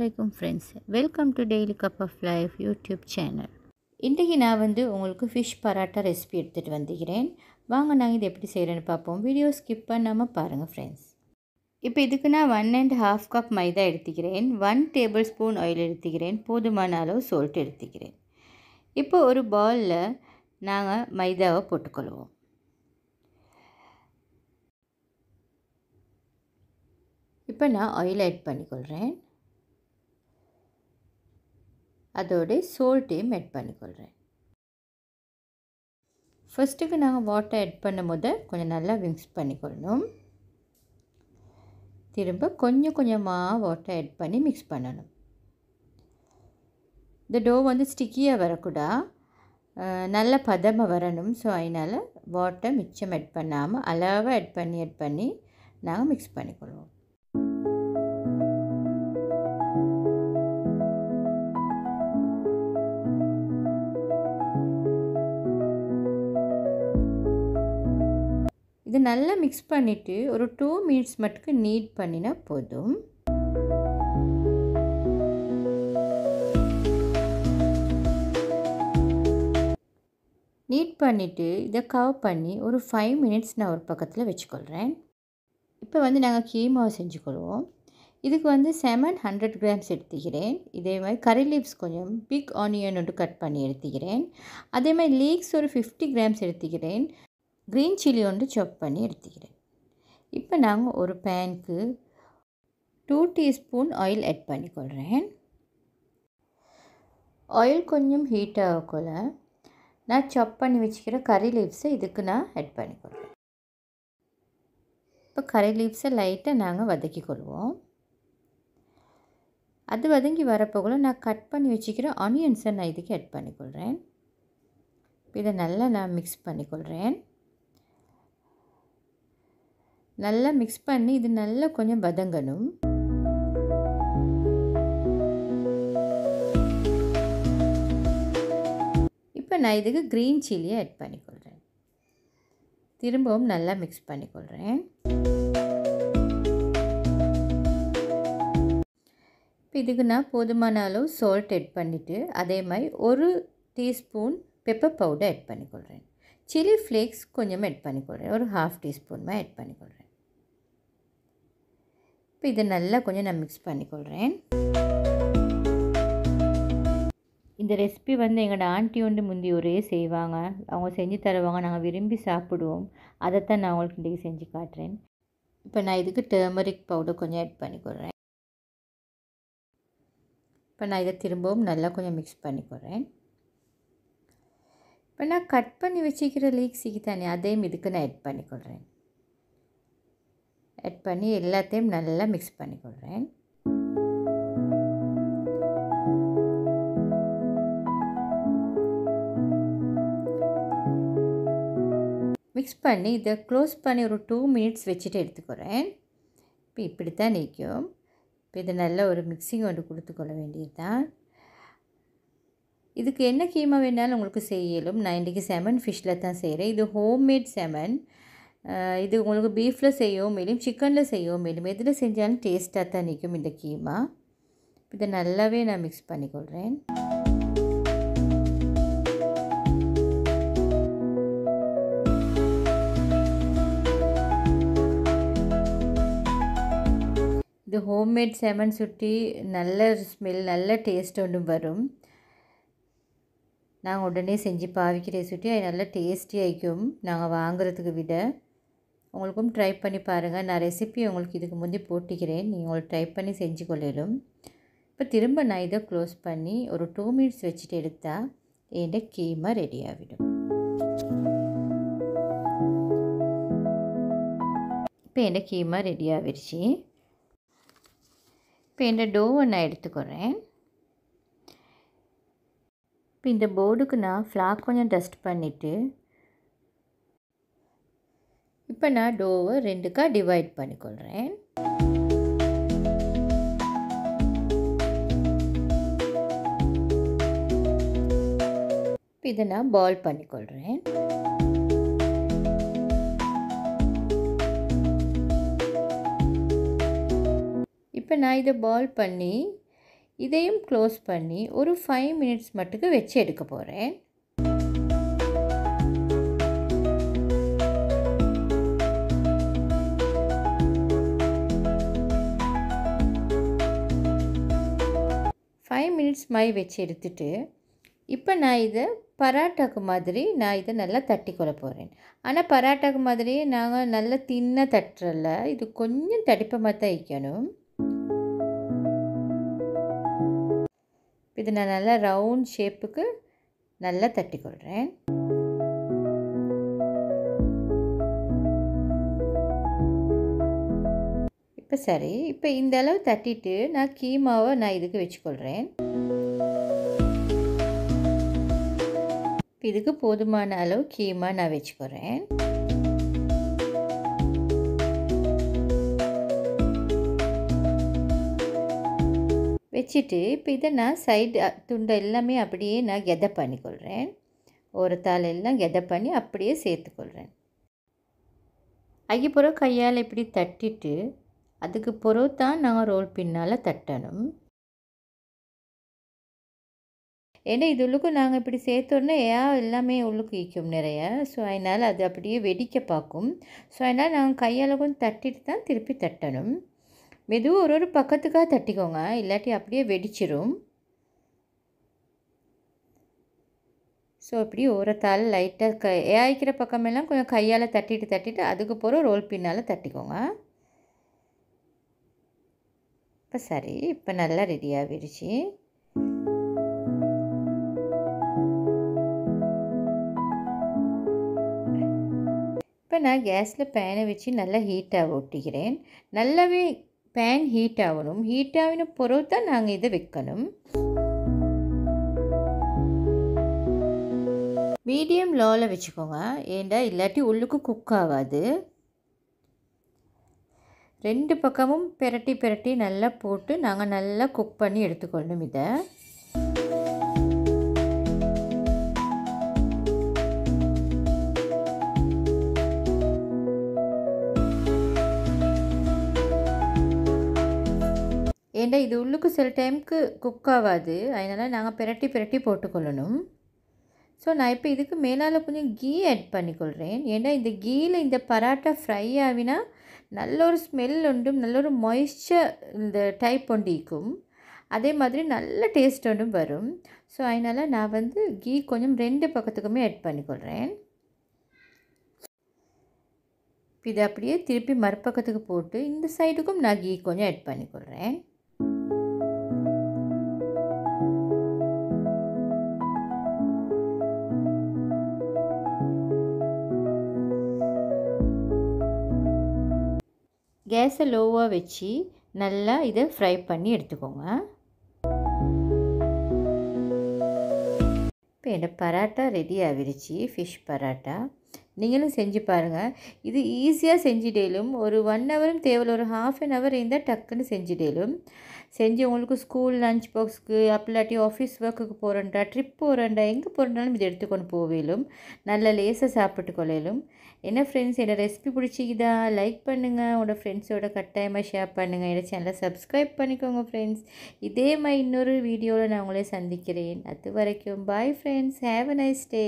Assalamualaikum friends. Welcome to Daily Cup of Life YouTube channel. இன்றைக்கி நான் உங்களுக்கு fish parotta recipe எடுத்துகிட்டு வந்துக்கிறேன். வாங்க நாங்கள் இதை எப்படி செய்கிறேன்னு பார்ப்போம். வீடியோ ஸ்கிப் பண்ணாமல் பாருங்கள் ஃப்ரெண்ட்ஸ். இப்போ இதுக்கு நான் 1.5 கப் மைதா எடுத்துக்கிறேன். 1 டேபிள் ஸ்பூன் ஆயில் எடுத்துக்கிறேன். போதுமான அளவு சால்ட் எடுத்துக்கிறேன். இப்போ ஒரு பவுலில் நாங்கள் மைதாவை போட்டுக்கொள்வோம். இப்போ நான் ஆயில் ஆட் பண்ணிக்கொள்கிறேன். அதோட சால்ட்டையும் ஆட் பண்ணிக்கொள்கிறேன். ஃபஸ்ட்டுக்கு நாங்கள் வாட்டர் ஆட் பண்ணும் போது கொஞ்சம் நல்லா மிக்ஸ் பண்ணிக்கொள்ளணும். திரும்ப கொஞ்சம் கொஞ்சமாக வாட்டர் ஆட் பண்ணி மிக்ஸ் பண்ணணும். இந்த டோ ஸ்டிக்கியாக வரக்கூடாது, நல்ல பதமாக வரணும். ஸோ அதனால் வாட்டர் மிச்சம் ஆட் பண்ணாமல் அளவாக ஆட் பண்ணி நாங்கள் மிக்ஸ் பண்ணிக்கொள்வோம். இது நல்லா மிக்ஸ் பண்ணிவிட்டு ஒரு 2 மினிட்ஸ் மட்டுக்கு நீட் பண்ணினா போதும். நீட் பண்ணிவிட்டு இதை கவர் பண்ணி ஒரு 5 மினிட்ஸ் நான் ஒரு பக்கத்தில் வச்சுக்கொள்கிறேன். இப்போ நாங்கள் கீமாவை செஞ்சுக்கொள்வோம். இதுக்கு 700 கிராம்ஸ் எடுத்துக்கிறேன். இதே மாதிரி கறி லீவ்ஸ் கொஞ்சம் பிக் ஆனியன் ஒன்று கட் பண்ணி எடுத்துக்கிறேன். அதே மாதிரி லீக்ஸ் ஒரு 50 கிராம்ஸ் எடுத்துக்கிறேன். க்ரீன் சில்லி ஒன்று சாப் பண்ணி எடுத்துக்கிறேன். இப்போ நாங்கள் ஒரு பேனுக்கு 2 டீஸ்பூன் ஆயில் ஆட் பண்ணிக்கொள்கிறேன். ஆயில் கொஞ்சம் ஹீட் ஆகக்குள்ள நான் சாப் பண்ணி வச்சுக்கிற கறி லீவ்ஸை இதுக்கு நான் ஆட் பண்ணிக்கொள்கிறேன். இப்போ கறி லீவ்ஸை லைட்டாக நாங்கள் வதக்கிக்கொள்வோம். அது வதங்கி வரப்போக்குள்ள நான் கட் பண்ணி வச்சுக்கிற ஆனியன்ஸை நான் இதுக்கு ஆட் பண்ணிக்கொள்கிறேன். இதை நல்லா நான் மிக்ஸ் பண்ணிக்கொள்கிறேன். நல்லா மிக்ஸ் பண்ணி இது நல்லா கொஞ்சம் வதங்கணும். இப்போ நான் இதுக்கு க்ரீன் சில்லியை ஆட் பண்ணிக்கொள்கிறேன். திரும்பவும் நல்லா மிக்ஸ் பண்ணிக்கொள்கிறேன். இப்போ இதுக்கு நான் போதுமான அளவு சால்ட் ஆட் பண்ணிவிட்டு அதே மாதிரி ஒரு டீஸ்பூன் பெப்பர் பவுடர் ஆட் பண்ணிக்கொள்கிறேன். சில்லி ஃப்ளேக்ஸ் கொஞ்சம் ஆட் பண்ணிக்கொள்கிறேன். ஒரு 1/2 டீஸ்பூன் ஆட் பண்ணிக்கொள்கிறேன். இப்போ இதை நல்லா கொஞ்சம் நான் மிக்ஸ் பண்ணிக்கொள்கிறேன். இந்த ரெசிபி எங்களோட ஆண்டி முந்தி ஒரே செய்வாங்க. அவங்க செஞ்சு தருவாங்க, நாங்கள் விரும்பி சாப்பிடுவோம். அதைத்தான் நான் உங்களுக்கு இன்றைக்கி செஞ்சு காட்டுறேன். இப்போ நான் இதுக்கு டர்மரிக் பவுடர் கொஞ்சம் ஆட் பண்ணிக்கொள்கிறேன். இப்போ நான் இதை திரும்பவும் நல்லா கொஞ்சம் மிக்ஸ் பண்ணிக்கொள்கிறேன். இப்போ நான் கட் பண்ணி வச்சுக்கிற லீக்ஸுக்கு தானே அதையும் இதுக்கு நான் ஆட் பண்ணிக்கொள்கிறேன். ஆட் பண்ணி எல்லாத்தையும் நல்லா மிக்ஸ் பண்ணிக்கொள்கிறேன். மிக்ஸ் பண்ணி இதை க்ளோஸ் பண்ணி ஒரு 2 மினிட்ஸ் வச்சுட்டு எடுத்துக்கிறேன். இப்போ இப்படி தான் நிற்கும். இப்போ இதை நல்லா ஒரு மிக்சிங் ஒன்று கொடுத்துக்கொள்ள வேண்டியது தான். இதுக்கு என்ன கீமா வேணாலும் உங்களுக்கு செய்யலும். நான் இன்றைக்கி செமன் ஃபிஷ்ஷில் தான் செய்கிறேன். இது ஹோம்மேட் செமன். இது உங்களுக்கு பீஃபில் செய்யவும் மேலும் சிக்கனில் செய்யவும் மேலும் எதில் செஞ்சாலும் டேஸ்ட்டாக தான் நிற்கும் இந்த கீமா. இதை நல்லாவே நான் மிக்ஸ் பண்ணிக்கொள்கிறேன். இது ஹோம்மேட் செமன் சுட்டி நல்ல ஸ்மெல் நல்ல டேஸ்ட் ஒன்றும் வரும். நாங்கள் உடனே செஞ்சு பாவிக்கிற சுட்டி அது நல்லா டேஸ்டியாக இருக்கும் நாங்கள் வாங்குறதுக்கு விட. உங்களுக்கும் ட்ரை பண்ணி பாருங்கள். நான் ரெசிபி உங்களுக்கு இதுக்கு முந்தி போட்டிக்கிறேன். நீங்கள் உங்களுக்கு ட்ரை பண்ணி செஞ்சு கொள்ளிடும். இப்போ திரும்ப நான் இதை க்ளோஸ் பண்ணி ஒரு 2 மினிட்ஸ் வச்சுட்டு எடுத்தால் என் கீமா ரெடி ஆகிடும். இப்போ என் கீமா ரெடி ஆகிடுச்சு. இப்போ என் டோவை நான் எடுத்துக்கிறேன். இப்போ இந்த போர்டுக்கு நான் ஃப்ளார் கொஞ்சம் டஸ்ட் பண்ணிவிட்டு இப்போ நான் டோவை 2 டிவைட் பண்ணிக்கொள்கிறேன். இப்போ இதை நான் பால் பண்ணிக்கொள்கிறேன். இப்போ நான் இதை பால் பண்ணி இதையும் க்ளோஸ் பண்ணி ஒரு 5 மினிட்ஸ் மட்டுக்கு வச்சு எடுக்க போகிறேன். மினிட்ஸ் மாதிரி வச்சு எடுத்துட்டு இப்போ நான் இதை பராட்டாக்கு மாதிரி நான் இதை நல்லா தட்டி கொள்ள போகிறேன். ஆனால் பராட்டாக்கு மாதிரியே நாங்கள் நல்லா தின்னாக தட்டுறல, இது கொஞ்சம் தடிப்பமாக தான் வைக்கணும். இது நான் நல்லா ரவுண்ட் ஷேப்புக்கு நல்லா தட்டி கொள்கிறேன். இப்போ சரி, இப்போ இந்த அளவு தட்டிட்டு நான் கீமாவை நான் இதுக்கு வச்சுக்கொள்கிறேன். இதுக்கு போதுமான அளவு கீமா நான் வச்சுக்கிறேன். வச்சுட்டு இப்போ இதை நான் சைடு துண்டை எல்லாமே அப்படியே நான் கெதை பண்ணிக்கொள்கிறேன். ஒரு தாள் எல்லாம் கெதை பண்ணி அப்படியே சேர்த்துக்கொள்கிறேன். அதுக்கப்புறம் கையால் இப்படி தட்டிட்டு அதுக்கு பிறகு தான் நாங்கள் ரோல் பின்னால் தட்டணும். ஏன்னா இது உள்ளுக்கு நாங்கள் இப்படி சேர்த்தோன்னே எல்லாமே உள்ளுக்கு ஈக்கும் நிறைய. ஸோ அதனால் அது அப்படியே வெடிக்க பார்க்கும். ஸோ அதனால் நாங்கள் கையால் கொஞ்சம் தட்டிட்டு தான் திருப்பி தட்டணும். மெதுவாக ஒரு பக்கத்துக்காக தட்டிக்கோங்க, இல்லாட்டி அப்படியே வெடிச்சிரும். ஸோ இப்படி ஓரத்தால் லைட்டாக ஏய்க்கிற பக்கமெல்லாம் கொஞ்சம் கையால் தட்டிட்டு அதுக்கு பிறகு ரோல் பின்னால் தட்டிக்கோங்க. இப்போ சரி, இப்போ நல்லா ரெடி ஆகிடுச்சு. இப்போ நான் கேஸில் பேனை வச்சு நல்லா ஹீட்டாக ஒட்டிக்கிறேன். நல்லாவே பேன் ஹீட் ஆகணும். ஹீட் ஆகின பிறகு தான் நாங்கள் இதை வைக்கணும். மீடியம் லோவில் வச்சுக்கோங்க, ஏண்டா இல்லாட்டி உள்ளுக்கு குக் ஆகாது. 2 பக்கமும் பிரட்டி நல்லா போட்டு நாங்கள் நல்லா குக் பண்ணி எடுத்துக்கொள்ளணும். இதை ஏண்டா இது உள்ளுக்கு சில டைமுக்கு குக் ஆகாது, அதனால் நாங்கள் பிரட்டி போட்டுக்கொள்ளணும். ஸோ நான் இப்போ இதுக்கு மேலால் கொஞ்சம் கீ ஆட் பண்ணிக்கொள்கிறேன். ஏன்னா இந்த கீயில் இந்த பராட்டா ஃப்ரை ஆகினா நல்ல ஒரு ஸ்மெல் உண்டும், நல்ல ஒரு மாய்ஸ்சர் இந்த டைப் ஒண்டிக்கும், அதே மாதிரி நல்ல டேஸ்ட் ஒன்றும் வரும். ஸோ அதனால் நான் வந்து கீ கொஞ்சம் 2 பக்கத்துக்குமே ஆட் பண்ணிக்கொள்கிறேன். இதை அப்படியே திருப்பி மறுபக்கத்துக்கு போட்டு இந்த சைடுக்கும் நான் கீ கொஞ்சம் ஆட் பண்ணிக்கொள்கிறேன். கேஸை லோவாக வச்சு நல்லா இதை ஃப்ரை பண்ணி எடுத்துக்கோங்க. இப்போ என்னோட பராட்டா ரெடி ஆகிடுச்சு, ஃபிஷ் பராட்டா. நீங்களும் செஞ்சு பாருங்கள். இது ஈஸியாக செஞ்சிடலும், ஒரு 1 ஹவரும் தேவையில்லை, ஒரு ½ an hour இருந்தால் டக்குன்னு செஞ்சிடலும். செஞ்சு உங்களுக்கு ஸ்கூல் லஞ்ச் பாக்ஸுக்கு அப்பலாட்டி ஆஃபீஸ் ஒர்க்குக்கு போகிறேன்டா, ட்ரிப் போகிறேன்டா, எங்கே போகிறனாலும் இது எடுத்துக்கொண்டு போவேலும், நல்ல லேசாக சாப்பிட்டு கொள்ளையிலும். என்ன ஃப்ரெண்ட்ஸ், என்னோட ரெசிபி பிடிச்சிக்கிதா லைக் பண்ணுங்கள், உங்களோட ஃப்ரெண்ட்ஸோட கட்டாயமாக ஷேர் பண்ணுங்கள், என்னோட சேனலை சப்ஸ்கிரைப் பண்ணிக்கோங்க ஃப்ரெண்ட்ஸ். இதே மாதிரி இன்னொரு வீடியோவில் நான் உங்களே சந்திக்கிறேன். அது வரைக்கும் bye friends, have a nice day.